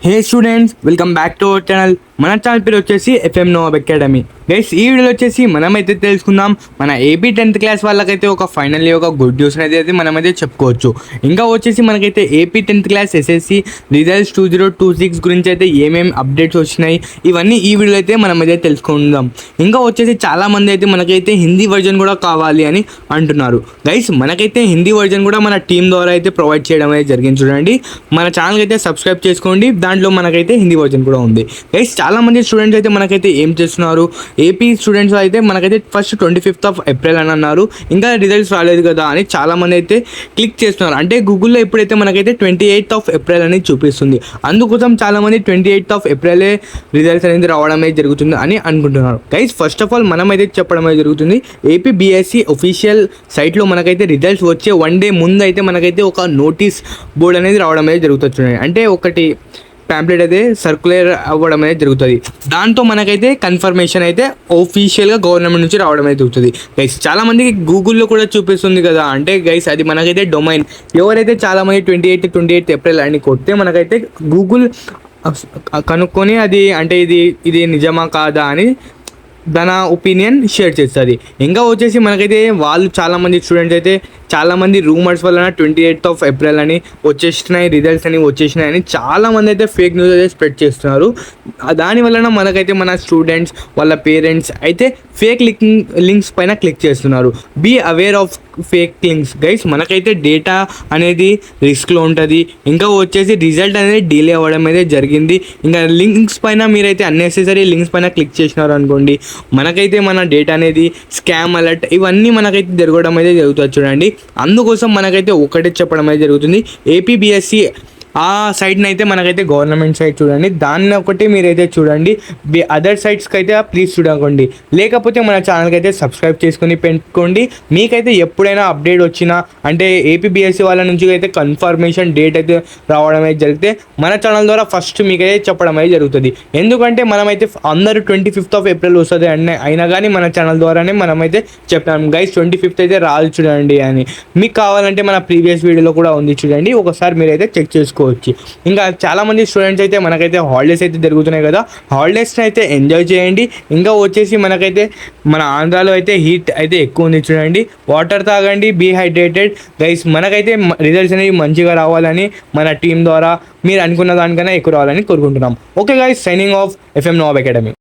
Hey students, welcome back to our channel. మన channel పేరు వచ్చేసి ఎఫ్ఎం నోవాబ్ అకాడమీ. గైస్, ఈ వీడియోలో వచ్చేసి మనమైతే తెలుసుకుందాం మన ఏపీ 10th క్లాస్ వాళ్ళకైతే ఒక ఫైనల్లీ ఒక గుడ్ న్యూస్ అయితే మనమైతే చెప్పుకోవచ్చు. ఇంకా వచ్చేసి మనకైతే AP 10th class SSC results 2026 గురించి అయితే ఏమేమి అప్డేట్స్ వచ్చినాయి ఇవన్నీ ఈ వీడియోలో అయితే మనమైతే తెలుసుకుందాం. ఇంకా వచ్చేసి చాలామంది అయితే మనకైతే హిందీ వర్జన్ కూడా కావాలి అని అంటున్నారు. గైస్, మనకైతే హిందీ వర్జన్ కూడా మన టీం ద్వారా అయితే ప్రొవైడ్ చేయడం అయితే జరిగింది. చూడండి, మన ఛానల్కి అయితే సబ్స్క్రైబ్ చేసుకోండి, దాంట్లో మనకైతే హిందీ వర్జన్ కూడా ఉంది. గైస్, చాలామంది స్టూడెంట్స్ అయితే మనకైతే ఏం చేస్తున్నారు, ఏపీ స్టూడెంట్స్ అయితే మనకైతే ఫస్ట్ 25th ఏప్రిల్ అని అన్నారు, ఇంకా రిజల్ట్స్ రాలేదు కదా అని చాలామంది అయితే క్లిక్ చేస్తున్నారు. అంటే గూగుల్లో ఎప్పుడైతే మనకైతే 28th ఏప్రిల్ అనేది చూపిస్తుంది, అందుకోసం చాలామంది 28th ఏప్రిలే రిజల్ట్స్ అనేది రావడం అయితే జరుగుతుంది అని అనుకుంటున్నారు. గైస్, ఫస్ట్ ఆఫ్ ఆల్ మనమైతే చెప్పడం అయితే జరుగుతుంది, ఏపీ బీఎస్సీ ఒఫీషియల్ సైట్లో మనకైతే రిజల్ట్స్ వచ్చే 1 day ముందు అయితే మనకైతే ఒక నోటీస్ బోర్డ్ అనేది రావడం అయితే జరుగుతుంది. చూడండి, అంటే ఒకటి ప్యాంప్లెట్ అయితే సర్క్యులర్ అవ్వడం అనేది జరుగుతుంది. దాంతో మనకైతే కన్ఫర్మేషన్ అయితే ఒఫీషియల్గా గవర్నమెంట్ నుంచి రావడం అయితే జరుగుతుంది. గైస్, చాలామందికి గూగుల్లో కూడా చూపిస్తుంది కదా, అంటే గైస్ అది మనకైతే డొమైన్ ఎవరైతే చాలామంది 28th ఏప్రిల్ అని కొడితే మనకైతే గూగుల్ కనుక్కొని అది అంటే ఇది నిజమా కాదా అని దాని ఒపీనియన్ షేర్ చేస్తుంది. ఇంకా వచ్చేసి మనకైతే వాళ్ళు చాలామంది స్టూడెంట్స్ అయితే చాలామంది రూమర్స్ వలన 28th ఏప్రిల్ అని వచ్చేసినాయి, రిజల్ట్స్ అని వచ్చేసినాయి అని చాలామంది అయితే ఫేక్ న్యూస్ అయితే స్ప్రెడ్ చేస్తున్నారు. దాని వలన మనకైతే మన స్టూడెంట్స్ వాళ్ళ పేరెంట్స్ అయితే ఫేక్ లింక్స్ పైన క్లిక్ చేస్తున్నారు. Be aware of fake links. Guys, మనకైతే డేటా అనేది రిస్క్లో ఉంటుంది. ఇంకా వచ్చేసి రిజల్ట్ అనేది డిలే అవ్వడం అయితే జరిగింది. ఇంకా లింక్స్ పైన మీరైతే అన్నెసెసరీ లింక్స్ పైన క్లిక్ చేసినారు అనుకోండి, మనకైతే మన డేటా అనేది స్కామ్ అలర్ట్ ఇవన్నీ మనకైతే జరగడం అయితే జరుగుతుంది. చూడండి, అందుకోసం మనకైతే ఒకటే చెప్పడం అయితే జరుగుతుంది, ఏపీబీఎస్సీ ఆ సైట్ని అయితే మనకైతే గవర్నమెంట్ సైట్ చూడండి, దాన్ని ఒకటి మీరైతే చూడండి. అదర్ సైట్స్కి అయితే ప్లీజ్ చూడకండి, లేకపోతే మన ఛానల్కి అయితే సబ్స్క్రైబ్ చేసుకొని పెట్టుకోండి. మీకైతే ఎప్పుడైనా అప్డేట్ వచ్చినా అంటే ఏపీబీఎస్సీ వాళ్ళ నుంచి అయితే కన్ఫర్మేషన్ డేట్ అయితే రావడం అయితే జరిగితే మన ఛానల్ ద్వారా ఫస్ట్ మీకైతే చెప్పడం అయితే జరుగుతుంది. ఎందుకంటే మనమైతే అందరూ 25th ఏప్రిల్ వస్తుంది అయినా కానీ మన ఛానల్ ద్వారానే మనమైతే చెప్తాం. గైస్, 25th అయితే రాదు చూడండి అని. మీకు కావాలంటే మన ప్రీవియస్ వీడియోలో కూడా ఉంది, చూడండి, ఒకసారి మీరైతే చెక్ చేసుకోవచ్చు. ఇంకా చాలామంది స్టూడెంట్స్ అయితే మనకైతే హాలిడేస్ అయితే జరుగుతున్నాయి కదా, హాలిడేస్ని అయితే ఎంజాయ్ చేయండి. ఇంకా వచ్చేసి మనకైతే మన ఆంధ్రాలో అయితే హీట్ అయితే ఎక్కువ ఉంది. చూడండి, వాటర్ తాగండి, బీ హైడ్రేటెడ్. గైస్, మనకైతే రిజల్ట్స్ అనేవి మంచిగా రావాలని మన టీం ద్వారా మీరు అనుకున్న దానికన్నా ఎక్కువ రావాలని కోరుకుంటున్నాం. Okay guys, signing off FM Nawab academy.